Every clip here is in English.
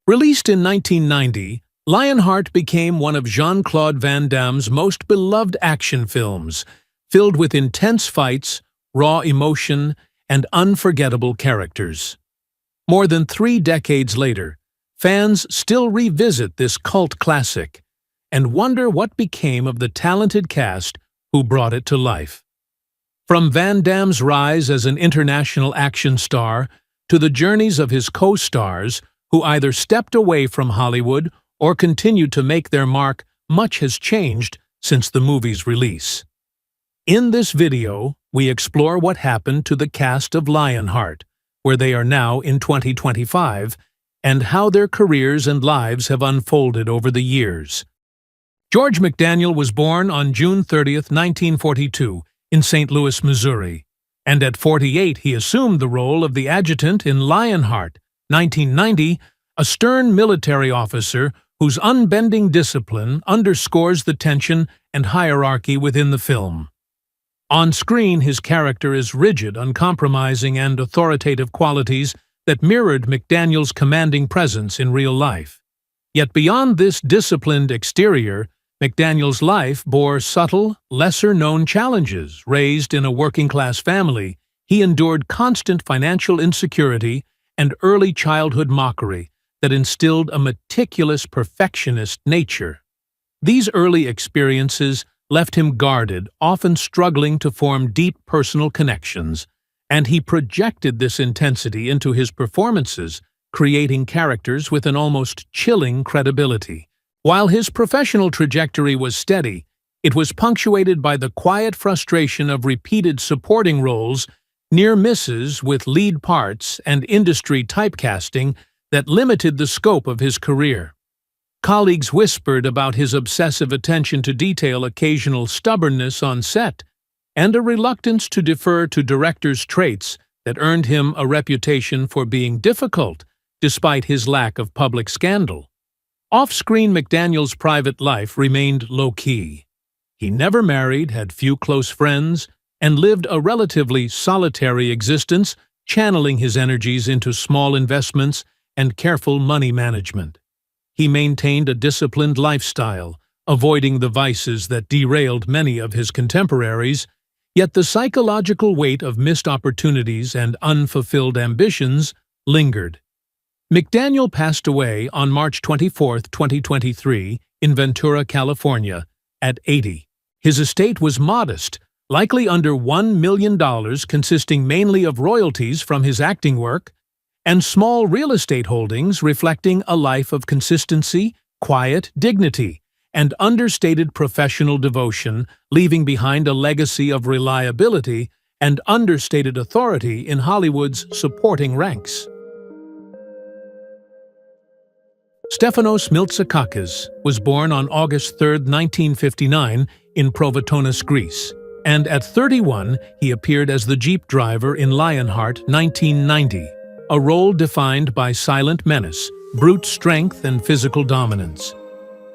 Released in 1990, Lionheart became one of Jean-Claude Van Damme's most beloved action films, filled with intense fights, raw emotion, and unforgettable characters. More than 3 decades later, fans still revisit this cult classic and wonder what became of the talented cast who brought it to life. From Van Damme's rise as an international action star to the journeys of his co-stars who either stepped away from Hollywood or continued to make their mark, much has changed since the movie's release. In this video, we explore what happened to the cast of Lionheart, where they are now in 2025, and how their careers and lives have unfolded over the years. George McDaniel was born on June 30, 1942, in St. Louis, Missouri, and at 48 he assumed the role of the adjutant in Lionheart, 1990, a stern military officer whose unbending discipline underscores the tension and hierarchy within the film. On screen, his character is rigid, uncompromising, and authoritative qualities that mirrored McDaniel's commanding presence in real life. Yet beyond this disciplined exterior, McDaniel's life bore subtle, lesser-known challenges. Raised in a working-class family, he endured constant financial insecurity and early childhood mockery that instilled a meticulous perfectionist nature. These early experiences left him guarded, often struggling to form deep personal connections, and he projected this intensity into his performances, creating characters with an almost chilling credibility. While his professional trajectory was steady, it was punctuated by the quiet frustration of repeated supporting roles, near misses with lead parts, and industry typecasting that limited the scope of his career. Colleagues whispered about his obsessive attention to detail, occasional stubbornness on set, and a reluctance to defer to directors' traits that earned him a reputation for being difficult, despite his lack of public scandal. Off-screen, McDaniel's private life remained low-key. He never married, had few close friends, and lived a relatively solitary existence, channeling his energies into small investments and careful money management. He maintained a disciplined lifestyle, avoiding the vices that derailed many of his contemporaries, yet the psychological weight of missed opportunities and unfulfilled ambitions lingered. McDaniel passed away on March 24, 2023, in Ventura, California, at 80. His estate was modest, likely under $1 million, consisting mainly of royalties from his acting work, and small real estate holdings reflecting a life of consistency, quiet dignity, and understated professional devotion, leaving behind a legacy of reliability and understated authority in Hollywood's supporting ranks. Stephanos Miltsakus was born on August 3, 1959, in Provatonis, Greece, and at 31 he appeared as the Jeep driver in Lionheart, 1990, a role defined by silent menace, brute strength, and physical dominance.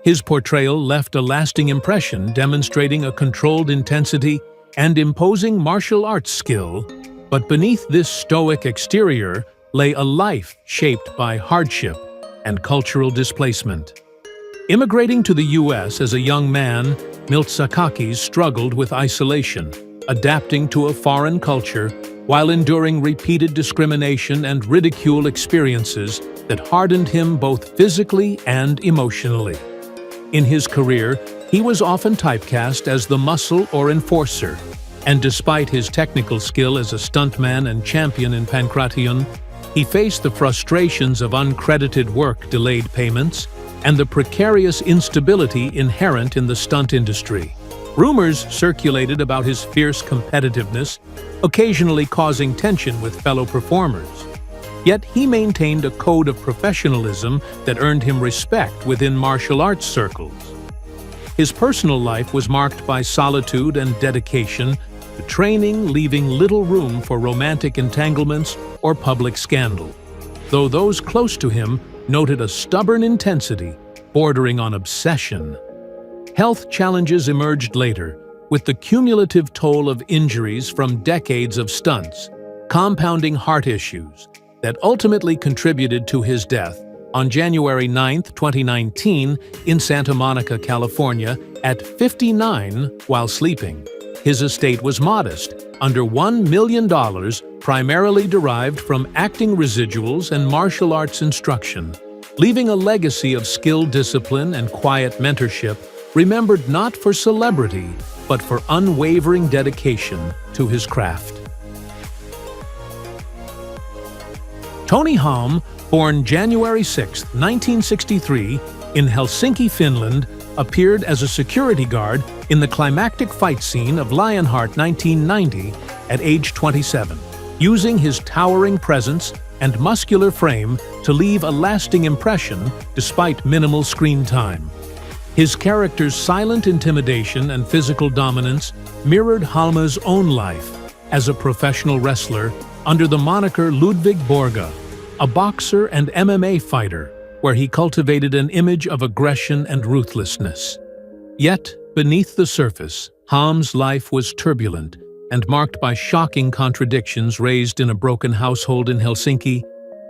His portrayal left a lasting impression, demonstrating a controlled intensity and imposing martial arts skill, but beneath this stoic exterior lay a life shaped by hardship and cultural displacement. Immigrating to the U.S. as a young man, Miltsakus struggled with isolation, adapting to a foreign culture while enduring repeated discrimination and ridicule experiences that hardened him both physically and emotionally. In his career, he was often typecast as the muscle or enforcer, and despite his technical skill as a stuntman and champion in Pankration, he faced the frustrations of uncredited work, delayed payments, and the precarious instability inherent in the stunt industry. Rumors circulated about his fierce competitiveness, occasionally causing tension with fellow performers. Yet he maintained a code of professionalism that earned him respect within martial arts circles. His personal life was marked by solitude and dedication to training, leaving little room for romantic entanglements or public scandal, though those close to him noted a stubborn intensity bordering on obsession. Health challenges emerged later, with the cumulative toll of injuries from decades of stunts, compounding heart issues that ultimately contributed to his death On January 9, 2019, in Santa Monica, California, at 59 while sleeping. His estate was modest, under $1 million, primarily derived from acting residuals and martial arts instruction, leaving a legacy of skilled discipline and quiet mentorship, remembered not for celebrity, but for unwavering dedication to his craft. Tony Halme, born January 6, 1963, in Helsinki, Finland, appeared as a security guard in the climactic fight scene of Lionheart 1990 at age 27, using his towering presence and muscular frame to leave a lasting impression despite minimal screen time. His character's silent intimidation and physical dominance mirrored Halme's own life as a professional wrestler under the moniker Ludwig Borga, a boxer and MMA fighter, where he cultivated an image of aggression and ruthlessness. Yet, beneath the surface, Halme's life was turbulent and marked by shocking contradictions. Raised in a broken household in Helsinki,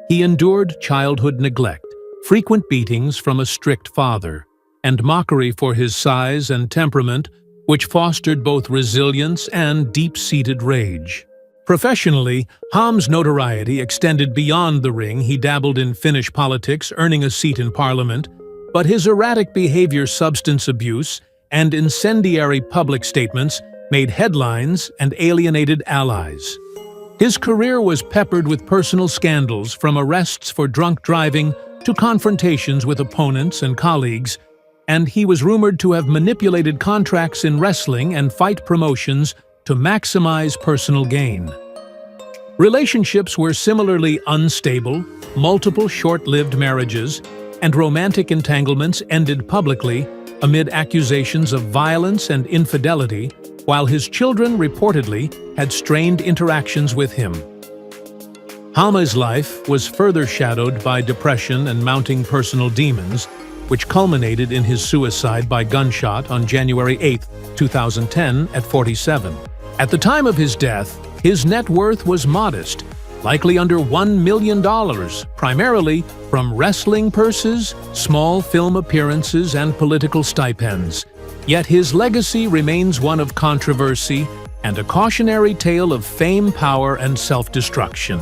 he endured childhood neglect, frequent beatings from a strict father, and mockery for his size and temperament, which fostered both resilience and deep-seated rage. Professionally, Halme's notoriety extended beyond the ring. He dabbled in Finnish politics, earning a seat in parliament, but his erratic behavior, substance abuse, and incendiary public statements made headlines and alienated allies. His career was peppered with personal scandals, from arrests for drunk driving to confrontations with opponents and colleagues, and he was rumored to have manipulated contracts in wrestling and fight promotions to maximize personal gain. Relationships were similarly unstable, multiple short-lived marriages, and romantic entanglements ended publicly amid accusations of violence and infidelity, while his children reportedly had strained interactions with him. Halme's life was further shadowed by depression and mounting personal demons, which culminated in his suicide by gunshot on January 8, 2010, at 47. At the time of his death, his net worth was modest, likely under $1 million, primarily from wrestling purses, small film appearances, and political stipends. Yet his legacy remains one of controversy and a cautionary tale of fame, power, and self-destruction.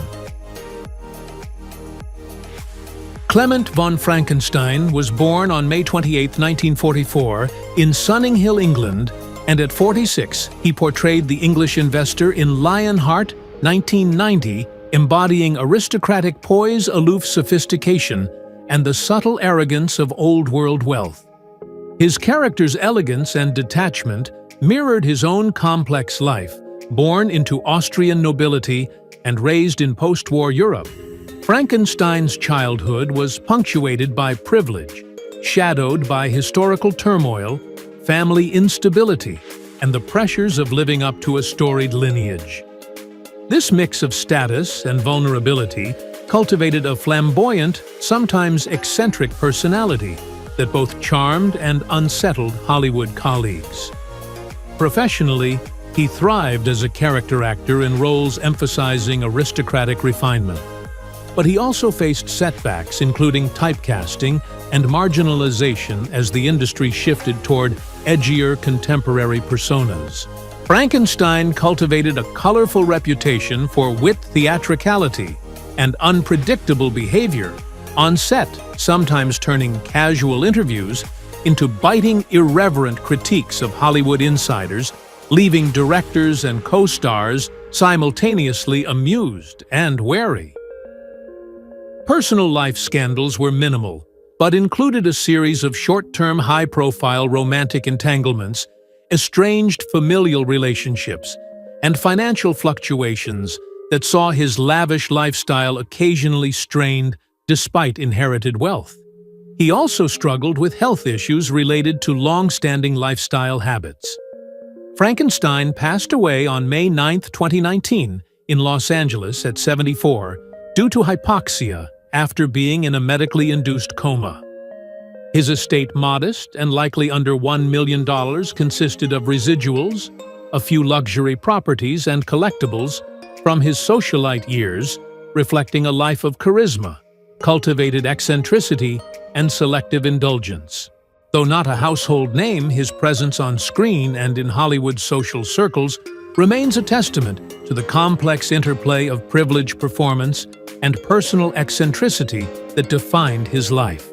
Clement von Franckenstein was born on May 28, 1944, in Sunninghill, England, and at 46, he portrayed the English investor in Lionheart 1990, embodying aristocratic poise, aloof sophistication, and the subtle arrogance of old-world wealth. His character's elegance and detachment mirrored his own complex life. Born into Austrian nobility and raised in post-war Europe, Frankenstein's childhood was punctuated by privilege, shadowed by historical turmoil, family instability, and the pressures of living up to a storied lineage. This mix of status and vulnerability cultivated a flamboyant, sometimes eccentric personality that both charmed and unsettled Hollywood colleagues. Professionally, he thrived as a character actor in roles emphasizing aristocratic refinement. But he also faced setbacks, including typecasting and marginalization as the industry shifted toward edgier contemporary personas. Frankenstein cultivated a colorful reputation for wit, theatricality, and unpredictable behavior on set, sometimes turning casual interviews into biting, irreverent critiques of Hollywood insiders, leaving directors and co-stars simultaneously amused and wary. Personal life scandals were minimal, but included a series of short-term, high-profile romantic entanglements, estranged familial relationships, and financial fluctuations that saw his lavish lifestyle occasionally strained despite inherited wealth. He also struggled with health issues related to long-standing lifestyle habits. Frankenstein passed away on May 9, 2019, in Los Angeles at 74, due to hypoxia after being in a medically induced coma. His estate, modest and likely under $1 million, consisted of residuals, a few luxury properties, and collectibles from his socialite years, reflecting a life of charisma, cultivated eccentricity, and selective indulgence. Though not a household name, his presence on screen and in Hollywood's social circles remains a testament to the complex interplay of privileged performance and personal eccentricity that defined his life.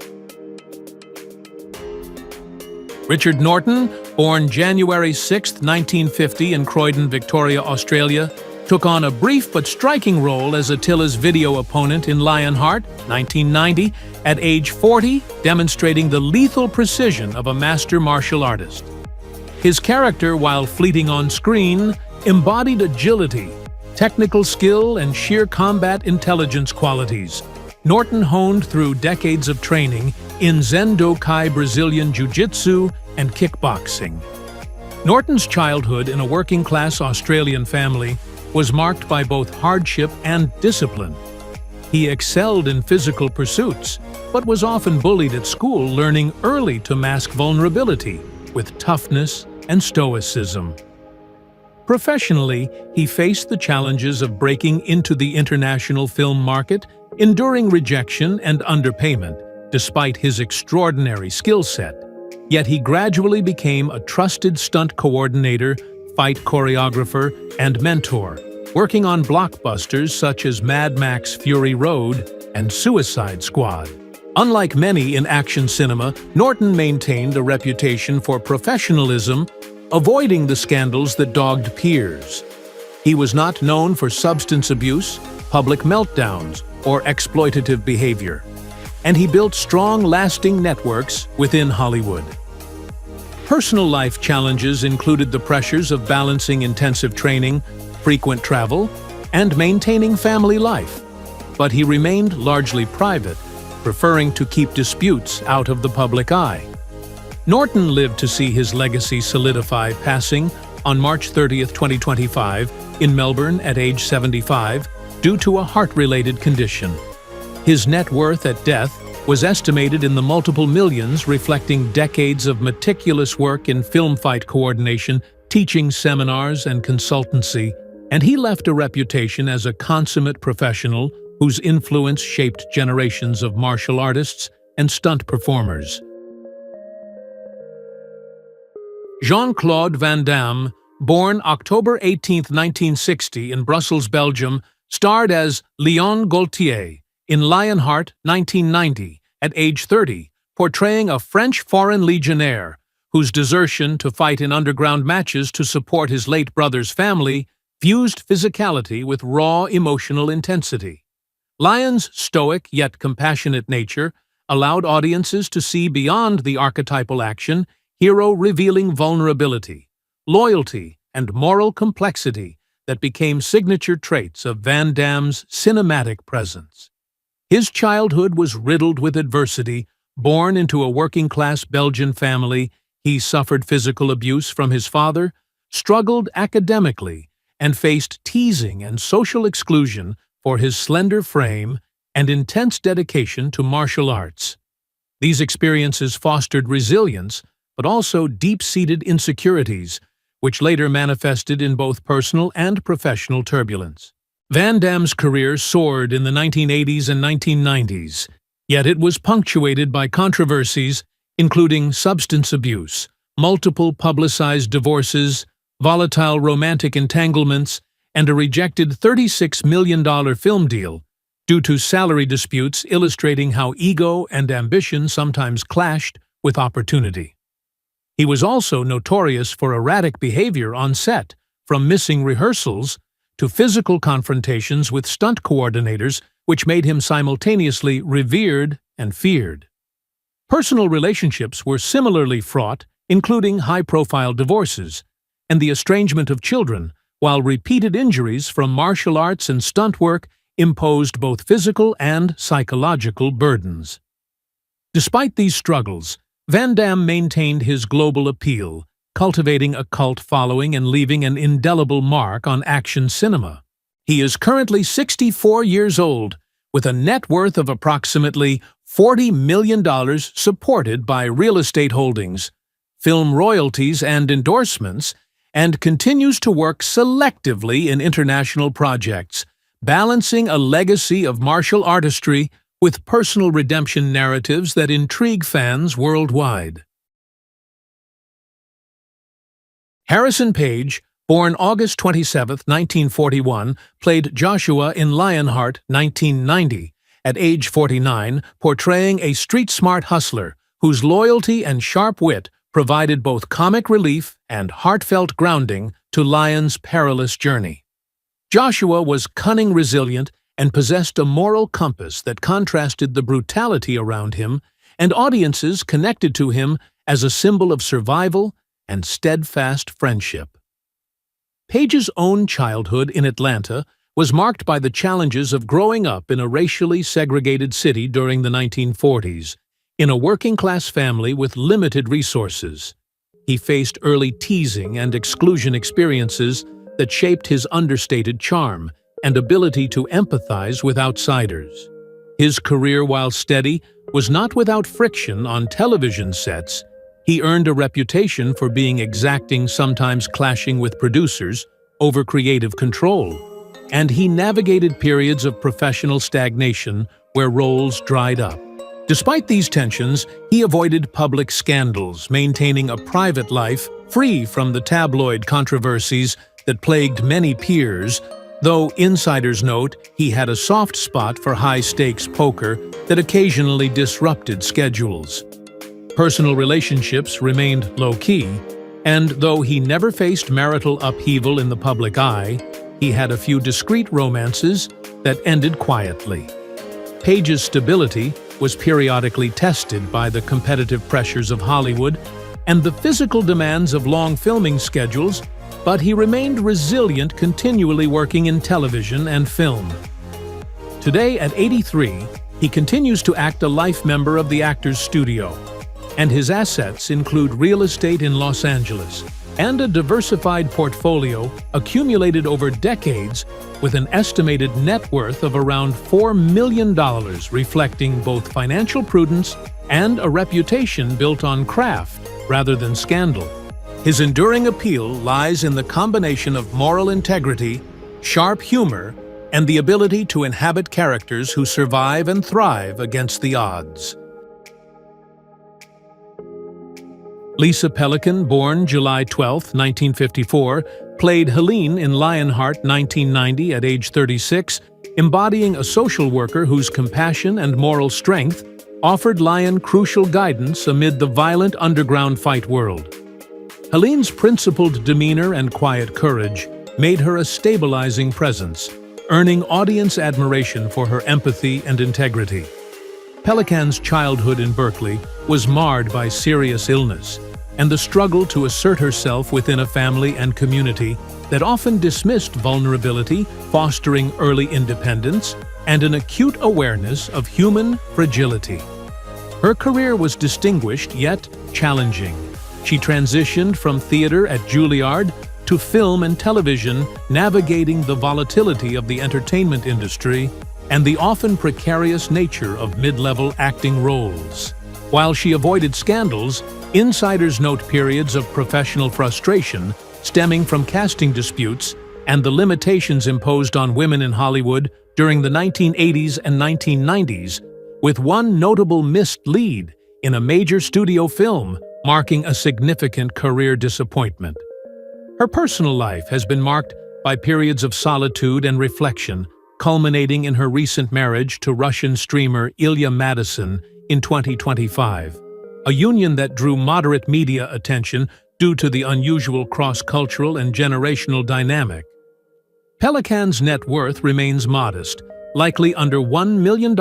Richard Norton, born January 6, 1950 in Croydon, Victoria, Australia, took on a brief but striking role as Attila's video opponent in Lionheart, 1990, at age 40, demonstrating the lethal precision of a master martial artist. His character, while fleeting on screen, embodied agility, technical skill, and sheer combat intelligence qualities. Norton honed through decades of training in Zen-Do-Kai Brazilian Jiu-Jitsu and kickboxing. Norton's childhood in a working-class Australian family was marked by both hardship and discipline. He excelled in physical pursuits, but was often bullied at school, learning early to mask vulnerability with toughness and stoicism. Professionally, he faced the challenges of breaking into the international film market, enduring rejection and underpayment, despite his extraordinary skill set. Yet he gradually became a trusted stunt coordinator, fight choreographer, and mentor, working on blockbusters such as Mad Max Fury Road and Suicide Squad. Unlike many in action cinema, Norton maintained a reputation for professionalism, avoiding the scandals that dogged peers. He was not known for substance abuse, public meltdowns, or exploitative behavior, and he built strong, lasting networks within Hollywood. Personal life challenges included the pressures of balancing intensive training, frequent travel, and maintaining family life, but he remained largely private, preferring to keep disputes out of the public eye. Norton lived to see his legacy solidify, passing on March 30, 2025, in Melbourne at age 75, due to a heart-related condition. His net worth at death was estimated in the multiple millions, reflecting decades of meticulous work in film fight coordination, teaching seminars, and consultancy, and he left a reputation as a consummate professional whose influence shaped generations of martial artists and stunt performers. Jean-Claude Van Damme, born October 18, 1960 in Brussels, Belgium, starred as Léon Gaultier in Lionheart, 1990, at age 30, portraying a French foreign legionnaire whose desertion to fight in underground matches to support his late brother's family fused physicality with raw emotional intensity. Lion's stoic yet compassionate nature allowed audiences to see beyond the archetypal action, hero revealing vulnerability, loyalty, and moral complexity that became signature traits of Van Damme's cinematic presence. His childhood was riddled with adversity. Born into a working-class Belgian family, he suffered physical abuse from his father, struggled academically, and faced teasing and social exclusion for his slender frame and intense dedication to martial arts. These experiences fostered resilience, but also deep-seated insecurities, which later manifested in both personal and professional turbulence. Van Damme's career soared in the 1980s and 1990s, yet it was punctuated by controversies, including substance abuse, multiple publicized divorces, volatile romantic entanglements, and a rejected $36 million film deal due to salary disputes, illustrating how ego and ambition sometimes clashed with opportunity. He was also notorious for erratic behavior on set, from missing rehearsals to physical confrontations with stunt coordinators, which made him simultaneously revered and feared. Personal relationships were similarly fraught, including high-profile divorces and the estrangement of children, while repeated injuries from martial arts and stunt work imposed both physical and psychological burdens. Despite these struggles, Van Damme maintained his global appeal, cultivating a cult following and leaving an indelible mark on action cinema. He is currently 64 years old, with a net worth of approximately $40 million supported by real estate holdings, film royalties, and endorsements, and continues to work selectively in international projects, balancing a legacy of martial artistry with personal redemption narratives that intrigue fans worldwide. Harrison Page, born August 27, 1941, played Joshua in Lionheart 1990, at age 49, portraying a street-smart hustler whose loyalty and sharp wit provided both comic relief and heartfelt grounding to Lion's perilous journey. Joshua was cunning, resilient, and possessed a moral compass that contrasted the brutality around him, and audiences connected to him as a symbol of survival and steadfast friendship. Page's own childhood in Atlanta was marked by the challenges of growing up in a racially segregated city during the 1940s, in a working-class family with limited resources. He faced early teasing and exclusion experiences that shaped his understated charm and ability to empathize with outsiders. His career, while steady, was not without friction on television sets. He earned a reputation for being exacting, sometimes clashing with producers over creative control, and he navigated periods of professional stagnation where roles dried up. Despite these tensions, he avoided public scandals, maintaining a private life free from the tabloid controversies that plagued many peers, though insiders note he had a soft spot for high-stakes poker that occasionally disrupted schedules. Personal relationships remained low-key, and though he never faced marital upheaval in the public eye, he had a few discreet romances that ended quietly. Page's stability was periodically tested by the competitive pressures of Hollywood and the physical demands of long filming schedules, but he remained resilient, continually working in television and film. Today, at 83, he continues to act a life member of the Actors Studio, and his assets include real estate in Los Angeles and a diversified portfolio accumulated over decades with an estimated net worth of around $4 million, reflecting both financial prudence and a reputation built on craft rather than scandal. His enduring appeal lies in the combination of moral integrity, sharp humor, and the ability to inhabit characters who survive and thrive against the odds. Lisa Pelikan, born July 12, 1954, played Helene in Lionheart 1990 at age 36, embodying a social worker whose compassion and moral strength offered Lion crucial guidance amid the violent underground fight world. Helene's principled demeanor and quiet courage made her a stabilizing presence, earning audience admiration for her empathy and integrity. Pelikan's childhood in Berkeley was marred by serious illness, and the struggle to assert herself within a family and community that often dismissed vulnerability, fostering early independence and an acute awareness of human fragility. Her career was distinguished yet challenging. She transitioned from theater at Juilliard to film and television, navigating the volatility of the entertainment industry and the often precarious nature of mid-level acting roles. While she avoided scandals, insiders note periods of professional frustration stemming from casting disputes and the limitations imposed on women in Hollywood during the 1980s and 1990s, with one notable missed lead in a major studio film marking a significant career disappointment. Her personal life has been marked by periods of solitude and reflection, culminating in her recent marriage to Russian streamer Ilya Madison in 2025, a union that drew moderate media attention due to the unusual cross-cultural and generational dynamic. Pelikan's net worth remains modest, likely under $1 million,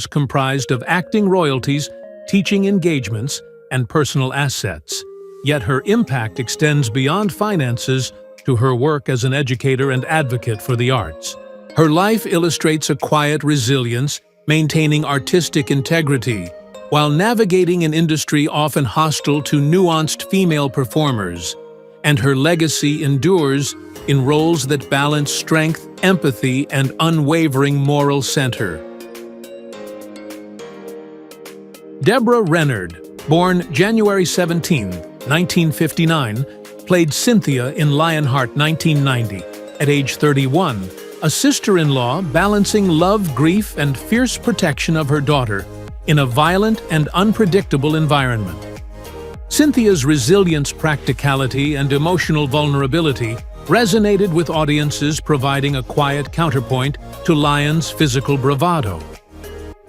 comprised of acting royalties, teaching engagements, and personal assets. Yet her impact extends beyond finances to her work as an educator and advocate for the arts. Her life illustrates a quiet resilience, maintaining artistic integrity, while navigating an industry often hostile to nuanced female performers, and her legacy endures in roles that balance strength, empathy, and unwavering moral center. Deborah Renard, born January 17, 1959, played Cynthia in Lionheart 1990. At age 31, a sister-in-law balancing love, grief, and fierce protection of her daughter in a violent and unpredictable environment. Cynthia's resilience, practicality, and emotional vulnerability resonated with audiences, providing a quiet counterpoint to Lyon's physical bravado.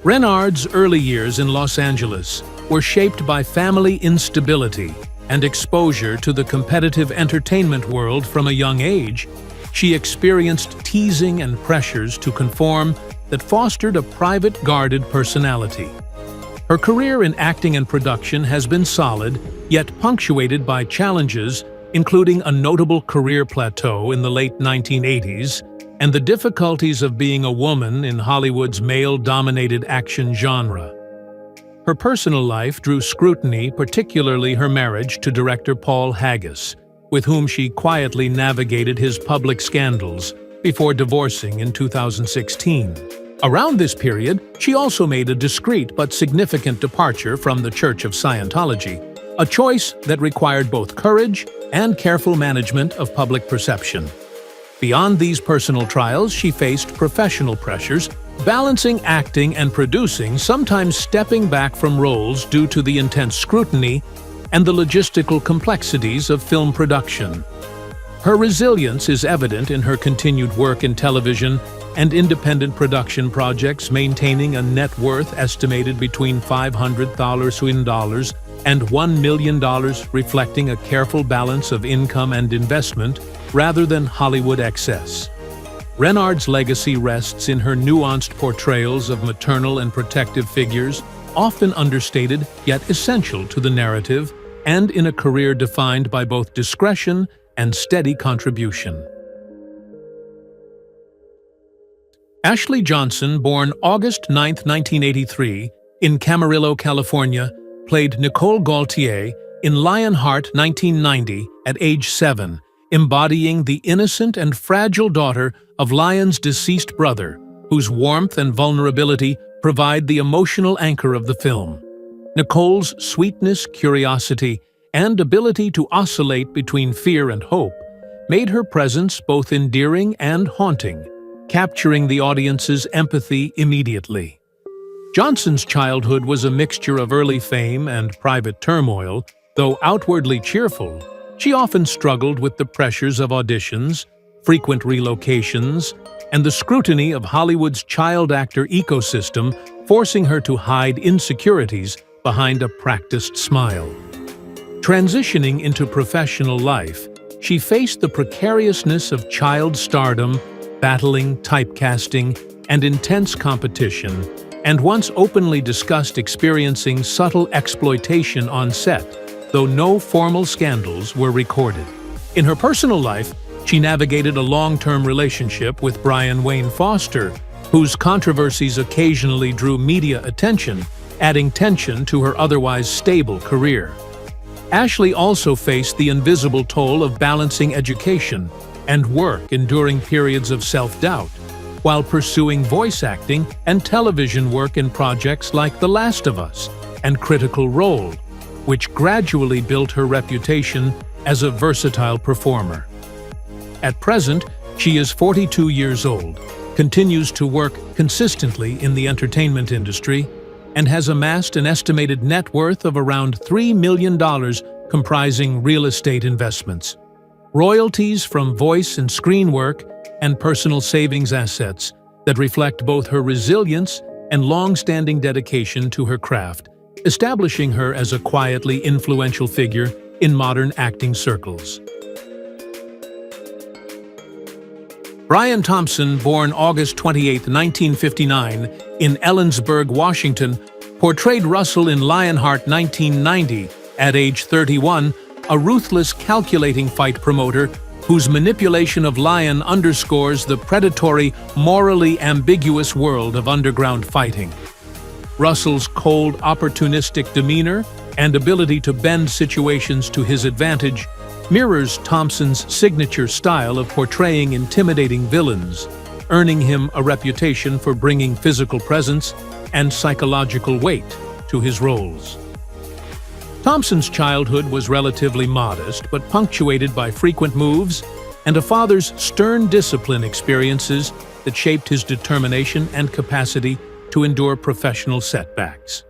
Renard's early years in Los Angeles were shaped by family instability and exposure to the competitive entertainment world from a young age. She experienced teasing and pressures to conform that fostered a private, guarded personality. Her career in acting and production has been solid, yet punctuated by challenges, including a notable career plateau in the late 1980s and the difficulties of being a woman in Hollywood's male-dominated action genre. Her personal life drew scrutiny, particularly her marriage to director Paul Haggis, with whom she quietly navigated his public scandals before divorcing in 2016. Around this period, she also made a discreet but significant departure from the Church of Scientology, a choice that required both courage and careful management of public perception. Beyond these personal trials, she faced professional pressures, balancing acting and producing, sometimes stepping back from roles due to the intense scrutiny and the logistical complexities of film production. Her resilience is evident in her continued work in television and independent production projects, maintaining a net worth estimated between $500,000 and $1 million, reflecting a careful balance of income and investment rather than Hollywood excess. Renard's legacy rests in her nuanced portrayals of maternal and protective figures, often understated yet essential to the narrative, and in a career defined by both discretion and steady contribution. Ashley Johnson, born August 9, 1983, in Camarillo, California, played Nicole Gaultier in Lionheart 1990 at age 7, embodying the innocent and fragile daughter of Lion's deceased brother, whose warmth and vulnerability provide the emotional anchor of the film. Nicole's sweetness, curiosity, and ability to oscillate between fear and hope made her presence both endearing and haunting, capturing the audience's empathy immediately. Johnson's childhood was a mixture of early fame and private turmoil. Though outwardly cheerful, she often struggled with the pressures of auditions, frequent relocations, and the scrutiny of Hollywood's child actor ecosystem, forcing her to hide insecurities behind a practiced smile. Transitioning into professional life, she faced the precariousness of child stardom, battling typecasting and intense competition, and once openly discussed experiencing subtle exploitation on set, though no formal scandals were recorded. In her personal life, she navigated a long-term relationship with Brian Wayne Foster, whose controversies occasionally drew media attention, adding tension to her otherwise stable career. Ashley also faced the invisible toll of balancing education and work, enduring periods of self-doubt, while pursuing voice acting and television work in projects like The Last of Us and Critical Role, which gradually built her reputation as a versatile performer. At present, she is 42 years old, continues to work consistently in the entertainment industry, and has amassed an estimated net worth of around $3 million, comprising real estate investments, royalties from voice and screen work, and personal savings assets that reflect both her resilience and long-standing dedication to her craft, establishing her as a quietly influential figure in modern acting circles. Brian Thompson, born August 28, 1959, in Ellensburg, Washington, portrayed Russell in Lionheart 1990 at age 31, a ruthless, calculating fight promoter whose manipulation of Lion underscores the predatory, morally ambiguous world of underground fighting. Russell's cold, opportunistic demeanor and ability to bend situations to his advantage mirrors Thompson's signature style of portraying intimidating villains, earning him a reputation for bringing physical presence and psychological weight to his roles. Thompson's childhood was relatively modest, but punctuated by frequent moves and a father's stern discipline experiences that shaped his determination and capacity to endure professional setbacks.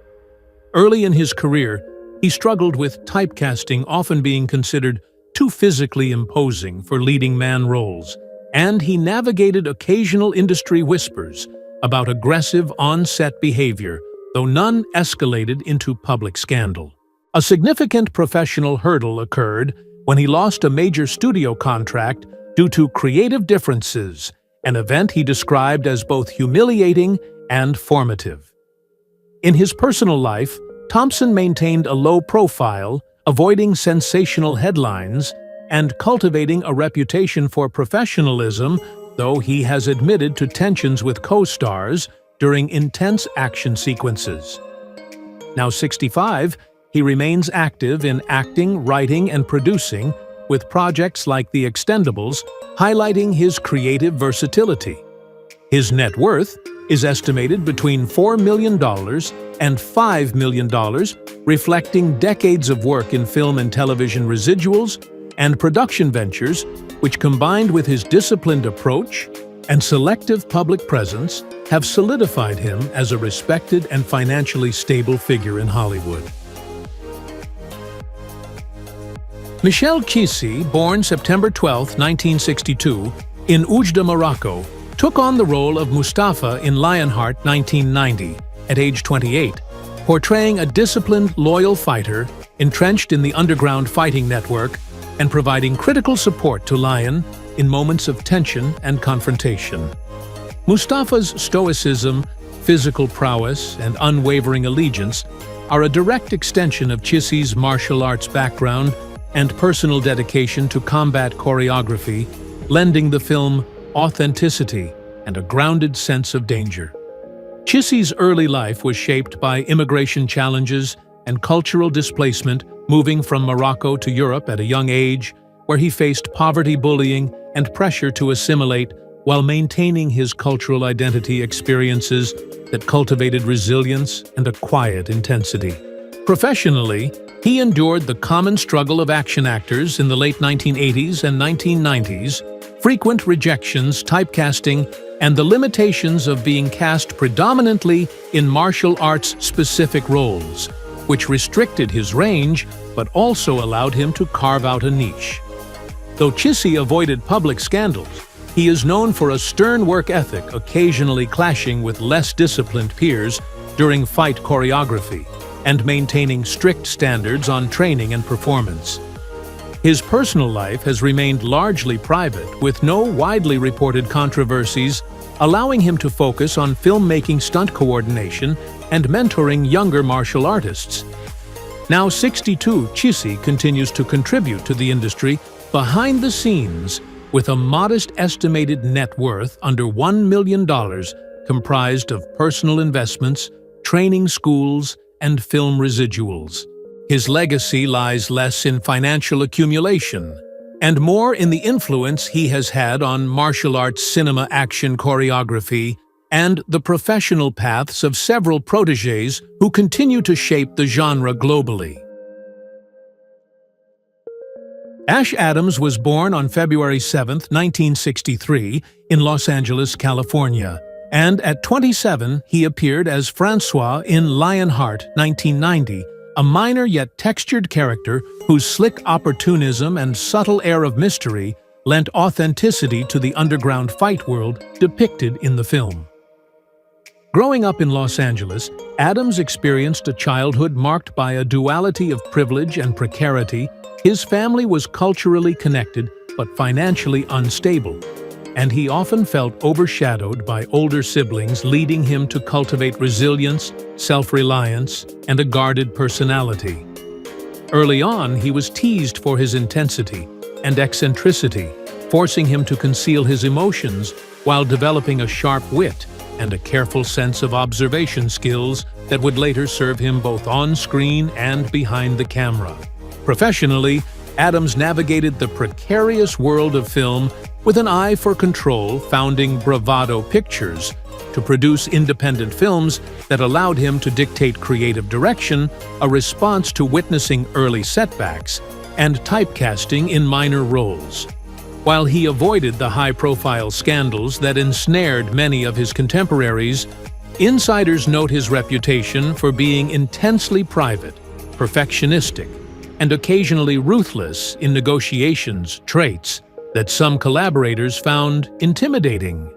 Early in his career, he struggled with typecasting often being considered too physically imposing for leading man roles, and he navigated occasional industry whispers about aggressive on-set behavior, though none escalated into public scandal. A significant professional hurdle occurred when he lost a major studio contract due to creative differences, an event he described as both humiliating and formative. In his personal life, Thompson maintained a low profile, avoiding sensational headlines and cultivating a reputation for professionalism, though he has admitted to tensions with co-stars during intense action sequences. Now 65, he remains active in acting, writing, and producing, with projects like The Expendables highlighting his creative versatility. His net worth is estimated between $4 million and $5 million, reflecting decades of work in film and television residuals and production ventures, which, combined with his disciplined approach and selective public presence, have solidified him as a respected and financially stable figure in Hollywood. Michel Qissi, born September 12, 1962, in Oujda, Morocco, took on the role of Mustafa in Lionheart 1990 at age 28, portraying a disciplined, loyal fighter entrenched in the underground fighting network and providing critical support to Lion in moments of tension and confrontation. Mustafa's stoicism, physical prowess, and unwavering allegiance are a direct extension of Qissi's martial arts background and personal dedication to combat choreography, lending the film authenticity and a grounded sense of danger. Qissi's early life was shaped by immigration challenges and cultural displacement, moving from Morocco to Europe at a young age, where he faced poverty, bullying, and pressure to assimilate while maintaining his cultural identity. Experiences that cultivated resilience and a quiet intensity. Professionally, he endured the common struggle of action actors in the late 1980s and 1990s, frequent rejections, typecasting, and the limitations of being cast predominantly in martial arts-specific roles, which restricted his range but also allowed him to carve out a niche. Though Qissi avoided public scandals, he is known for a stern work ethic, occasionally clashing with less disciplined peers during fight choreography, and maintaining strict standards on training and performance. His personal life has remained largely private, with no widely reported controversies, allowing him to focus on filmmaking, stunt coordination, and mentoring younger martial artists. Now 62, Qissi continues to contribute to the industry behind the scenes with a modest estimated net worth under $1 million, comprised of personal investments, training schools, and film residuals. His legacy lies less in financial accumulation and more in the influence he has had on martial arts cinema action choreography and the professional paths of several protégés who continue to shape the genre globally. Ash Adams was born on February 7, 1963, in Los Angeles, California, and at 27 he appeared as Francois in Lionheart 1990, a minor yet textured character whose slick opportunism and subtle air of mystery lent authenticity to the underground fight world depicted in the film. Growing up in Los Angeles, Adams experienced a childhood marked by a duality of privilege and precarity. His family was culturally connected but financially unstable, and he often felt overshadowed by older siblings, leading him to cultivate resilience, self-reliance, and a guarded personality. Early on, he was teased for his intensity and eccentricity, forcing him to conceal his emotions while developing a sharp wit and a careful sense of observation skills that would later serve him both on screen and behind the camera. Professionally, Adams navigated the precarious world of film with an eye for control, founding Bravado Pictures to produce independent films that allowed him to dictate creative direction, a response to witnessing early setbacks, and typecasting in minor roles. While he avoided the high-profile scandals that ensnared many of his contemporaries, insiders note his reputation for being intensely private, perfectionistic, and occasionally ruthless in negotiations, traits that some collaborators found intimidating.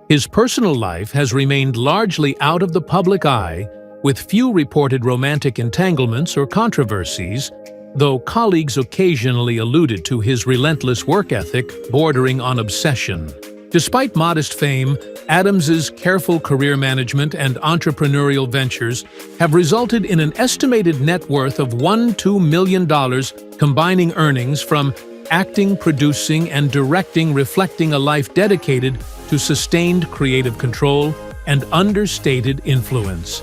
His personal life has remained largely out of the public eye, with few reported romantic entanglements or controversies, though colleagues occasionally alluded to his relentless work ethic bordering on obsession. Despite modest fame, Adams's careful career management and entrepreneurial ventures have resulted in an estimated net worth of $1–2 million, combining earnings from acting, producing, and directing, reflecting a life dedicated to sustained creative control and understated influence.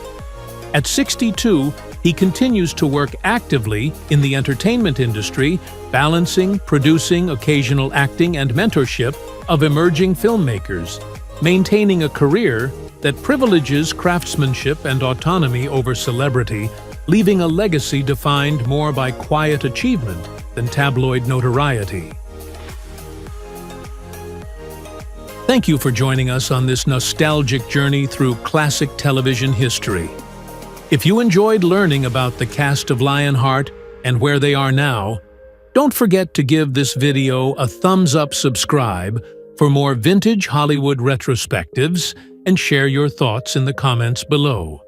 At 62, he continues to work actively in the entertainment industry, balancing, producing occasional acting and mentorship of emerging filmmakers, maintaining a career that privileges craftsmanship and autonomy over celebrity, leaving a legacy defined more by quiet achievement than tabloid notoriety. Thank you for joining us on this nostalgic journey through classic television history. If you enjoyed learning about the cast of Lionheart and where they are now, don't forget to give this video a thumbs up, subscribe for more vintage Hollywood retrospectives, and share your thoughts in the comments below.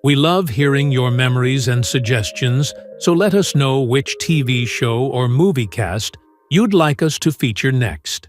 We love hearing your memories and suggestions, so let us know which TV show or movie cast you'd like us to feature next.